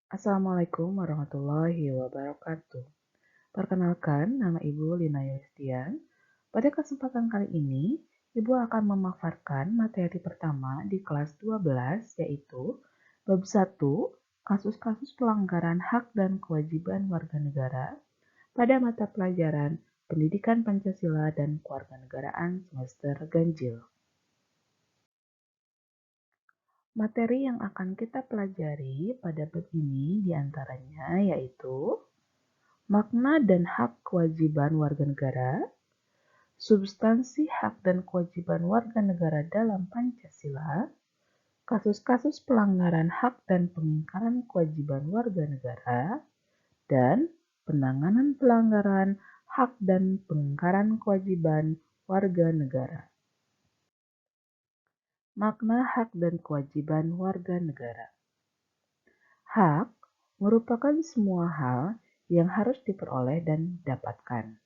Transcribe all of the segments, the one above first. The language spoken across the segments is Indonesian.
Assalamualaikum warahmatullahi wabarakatuh. Perkenalkan, nama Ibu Lina Yulistian. Pada kesempatan kali ini, Ibu akan memaparkan materi pertama di kelas 12, yaitu Bab 1, Kasus-kasus pelanggaran hak dan kewajiban warga negara pada mata pelajaran Pendidikan Pancasila dan Kewarganegaraan semester ganjil. Materi yang akan kita pelajari pada bab ini diantaranya yaitu makna dan hak kewajiban warga negara, substansi hak dan kewajiban warga negara dalam Pancasila, kasus-kasus pelanggaran hak dan pengingkaran kewajiban warga negara, dan penanganan pelanggaran hak dan pengingkaran kewajiban warga negara. Makna hak dan kewajiban warga negara. Hak merupakan semua hal yang harus diperoleh dan didapatkan.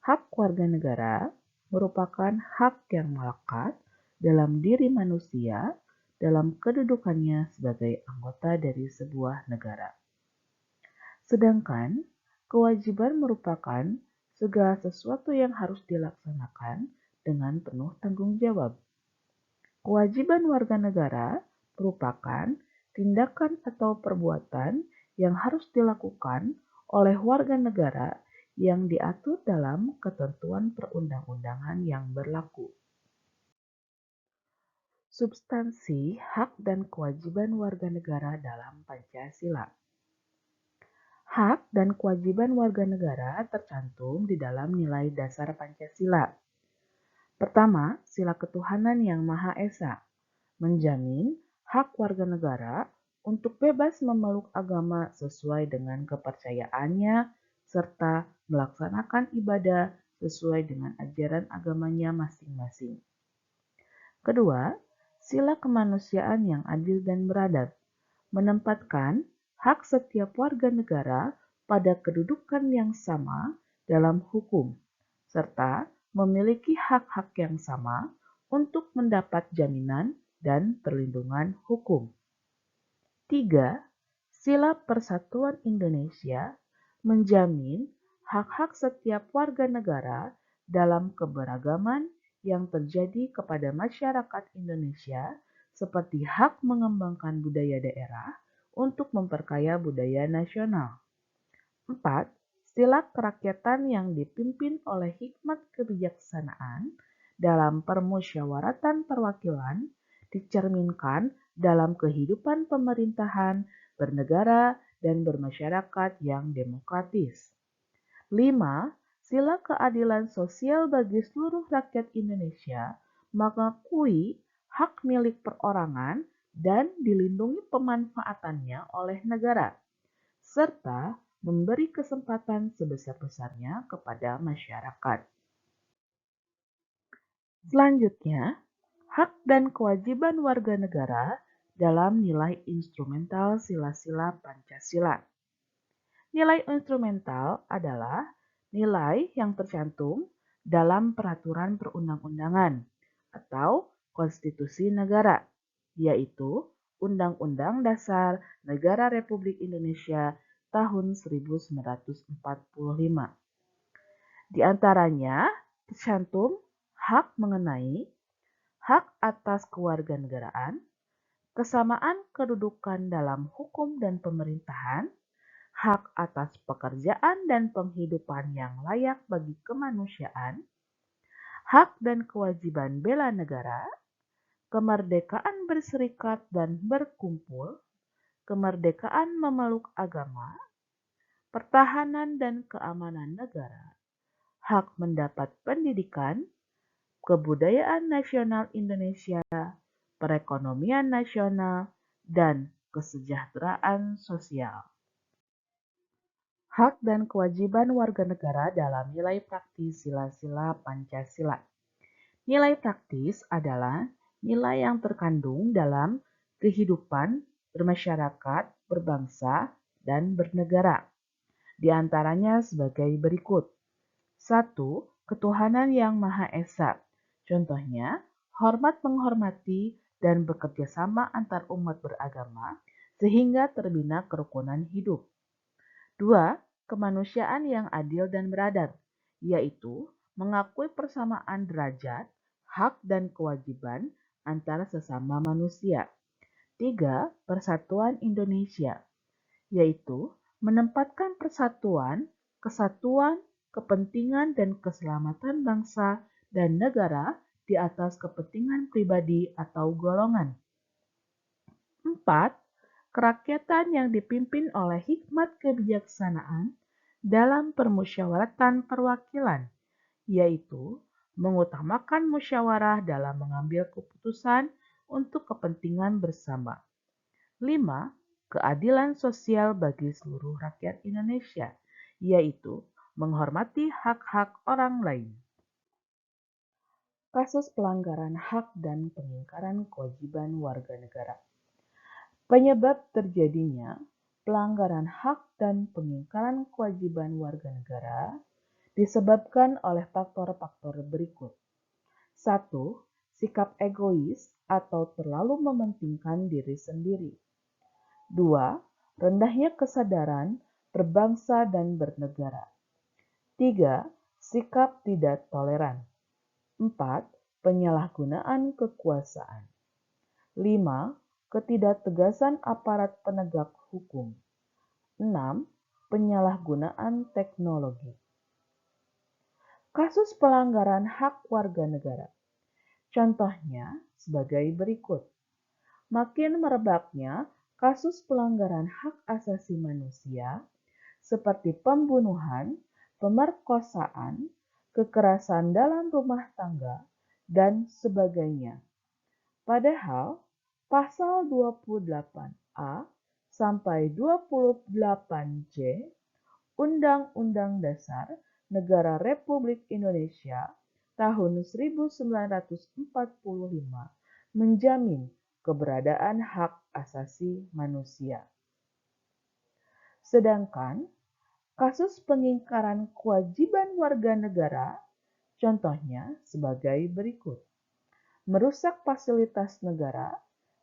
Hak warga negara merupakan hak yang melekat dalam diri manusia dalam kedudukannya sebagai anggota dari sebuah negara. Sedangkan kewajiban merupakan segala sesuatu yang harus dilaksanakan dengan penuh tanggung jawab. Kewajiban warga negara merupakan tindakan atau perbuatan yang harus dilakukan oleh warga negara yang diatur dalam ketentuan perundang-undangan yang berlaku. Substansi hak dan kewajiban warga negara dalam Pancasila. Hak dan kewajiban warga negara tercantum di dalam nilai dasar Pancasila. Pertama, sila ketuhanan yang Maha Esa menjamin hak warga negara untuk bebas memeluk agama sesuai dengan kepercayaannya serta melaksanakan ibadah sesuai dengan ajaran agamanya masing-masing. Kedua, sila kemanusiaan yang adil dan beradab menempatkan hak setiap warga negara pada kedudukan yang sama dalam hukum serta memiliki hak-hak yang sama untuk mendapat jaminan dan perlindungan hukum. 3. Sila Persatuan Indonesia menjamin hak-hak setiap warga negara dalam keberagaman yang terjadi kepada masyarakat Indonesia seperti hak mengembangkan budaya daerah untuk memperkaya budaya nasional. 4. Sila kerakyatan yang dipimpin oleh hikmat kebijaksanaan dalam permusyawaratan perwakilan dicerminkan dalam kehidupan pemerintahan, bernegara, dan bermasyarakat yang demokratis. 5. Sila keadilan sosial bagi seluruh rakyat Indonesia mengakui hak milik perorangan dan dilindungi pemanfaatannya oleh negara, serta memberi kesempatan sebesar-besarnya kepada masyarakat. Selanjutnya, hak dan kewajiban warga negara dalam nilai instrumental sila-sila Pancasila. Nilai instrumental adalah nilai yang tercantum dalam peraturan perundang-undangan atau konstitusi negara, yaitu Undang-Undang Dasar Negara Republik Indonesia tahun 1945. Di antaranya tercantum hak mengenai hak atas kewarganegaraan, kesamaan kedudukan dalam hukum dan pemerintahan, hak atas pekerjaan dan penghidupan yang layak bagi kemanusiaan, hak dan kewajiban bela negara, kemerdekaan berserikat dan berkumpul, kemerdekaan memeluk agama, pertahanan dan keamanan negara, hak mendapat pendidikan, kebudayaan nasional Indonesia, perekonomian nasional, dan kesejahteraan sosial. Hak dan kewajiban warga negara dalam nilai praktis sila-sila Pancasila. Nilai praktis adalah nilai yang terkandung dalam kehidupan bermasyarakat, berbangsa, dan bernegara. Di antaranya sebagai berikut. 1. Ketuhanan yang Maha Esa. Contohnya, hormat menghormati dan bekerja sama antar umat beragama sehingga terbina kerukunan hidup. 2. Kemanusiaan yang adil dan beradab, yaitu mengakui persamaan derajat, hak dan kewajiban antara sesama manusia. 3. Persatuan Indonesia, yaitu menempatkan persatuan, kesatuan, kepentingan dan keselamatan bangsa dan negara di atas kepentingan pribadi atau golongan. 4. Kerakyatan yang dipimpin oleh hikmat kebijaksanaan dalam permusyawaratan perwakilan, yaitu mengutamakan musyawarah dalam mengambil keputusan untuk kepentingan bersama. 5. Keadilan sosial bagi seluruh rakyat Indonesia, yaitu menghormati hak-hak orang lain. Kasus pelanggaran hak dan pengingkaran kewajiban warga negara. Penyebab terjadinya pelanggaran hak dan pengingkaran kewajiban warga negara disebabkan oleh faktor-faktor berikut. 1. Sikap egois atau terlalu mementingkan diri sendiri. 2. Rendahnya kesadaran berbangsa dan bernegara. 3. Sikap tidak toleran. 4. Penyalahgunaan kekuasaan. 5. Ketidaktegasan aparat penegak hukum. 6. Penyalahgunaan teknologi. Kasus pelanggaran hak warga negara. Contohnya sebagai berikut. Makin merebaknya kasus pelanggaran hak asasi manusia seperti pembunuhan, pemerkosaan, kekerasan dalam rumah tangga, dan sebagainya. Padahal Pasal 28A sampai 28J Undang-Undang Dasar Negara Republik Indonesia tahun 1945 menjamin keberadaan hak asasi manusia. Sedangkan kasus pengingkaran kewajiban warga negara contohnya sebagai berikut. Merusak fasilitas negara,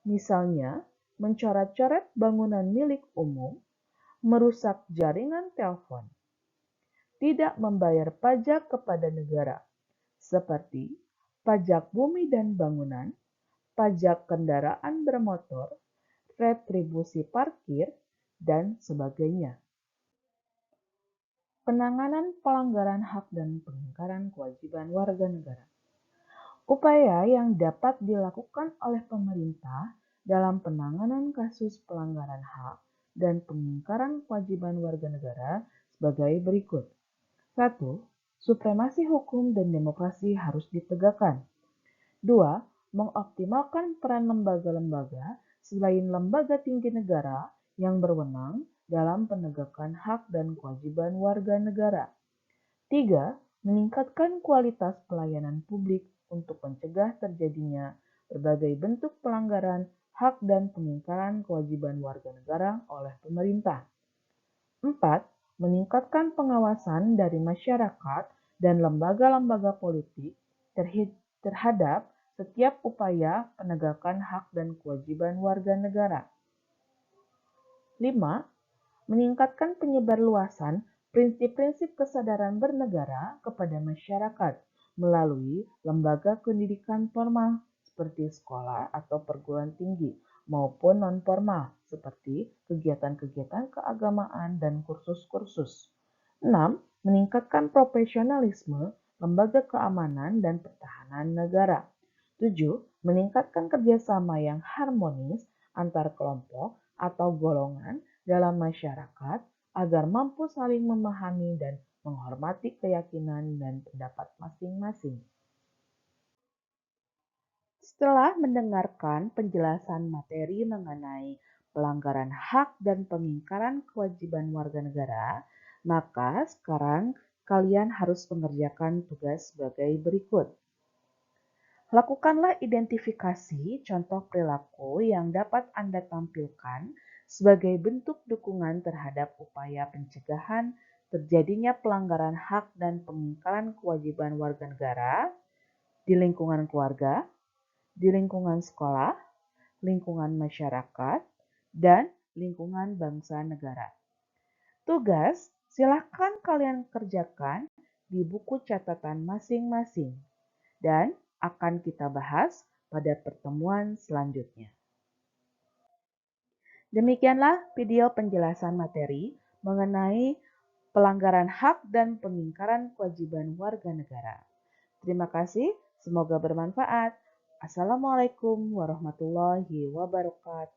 misalnya mencoret-coret bangunan milik umum, merusak jaringan telepon, tidak membayar pajak kepada negara, seperti pajak bumi dan bangunan, pajak kendaraan bermotor, retribusi parkir, dan sebagainya. Penanganan pelanggaran hak dan pengingkaran kewajiban warga negara. Upaya yang dapat dilakukan oleh pemerintah dalam penanganan kasus pelanggaran hak dan pengingkaran kewajiban warga negara sebagai berikut. 1. Supremasi hukum dan demokrasi harus ditegakkan. 2. Mengoptimalkan peran lembaga-lembaga selain lembaga tinggi negara yang berwenang dalam penegakan hak dan kewajiban warga negara. 3. Meningkatkan kualitas pelayanan publik untuk mencegah terjadinya berbagai bentuk pelanggaran hak dan pengingkaran kewajiban warga negara oleh pemerintah. 4. Meningkatkan pengawasan dari masyarakat dan lembaga-lembaga politik terhadap setiap upaya penegakan hak dan kewajiban warga negara. 5. Meningkatkan penyebarluasan prinsip-prinsip kesadaran bernegara kepada masyarakat melalui lembaga pendidikan formal seperti sekolah atau perguruan tinggi maupun non-formal seperti kegiatan-kegiatan keagamaan dan kursus-kursus. 6. Meningkatkan profesionalisme lembaga keamanan dan pertahanan negara. 7. Meningkatkan kerjasama yang harmonis antar kelompok atau golongan dalam masyarakat agar mampu saling memahami dan menghormati keyakinan dan pendapat masing-masing. Setelah mendengarkan penjelasan materi mengenai pelanggaran hak dan pengingkaran kewajiban warga negara, maka sekarang kalian harus mengerjakan tugas sebagai berikut. Lakukanlah identifikasi contoh perilaku yang dapat Anda tampilkan sebagai bentuk dukungan terhadap upaya pencegahan terjadinya pelanggaran hak dan pengingkaran kewajiban warga negara di lingkungan keluarga, di lingkungan sekolah, lingkungan masyarakat, dan lingkungan bangsa negara. Tugas silahkan kalian kerjakan di buku catatan masing-masing dan akan kita bahas pada pertemuan selanjutnya. Demikianlah video penjelasan materi mengenai pelanggaran hak dan pengingkaran kewajiban warga negara. Terima kasih, semoga bermanfaat. Assalamualaikum warahmatullahi wabarakatuh.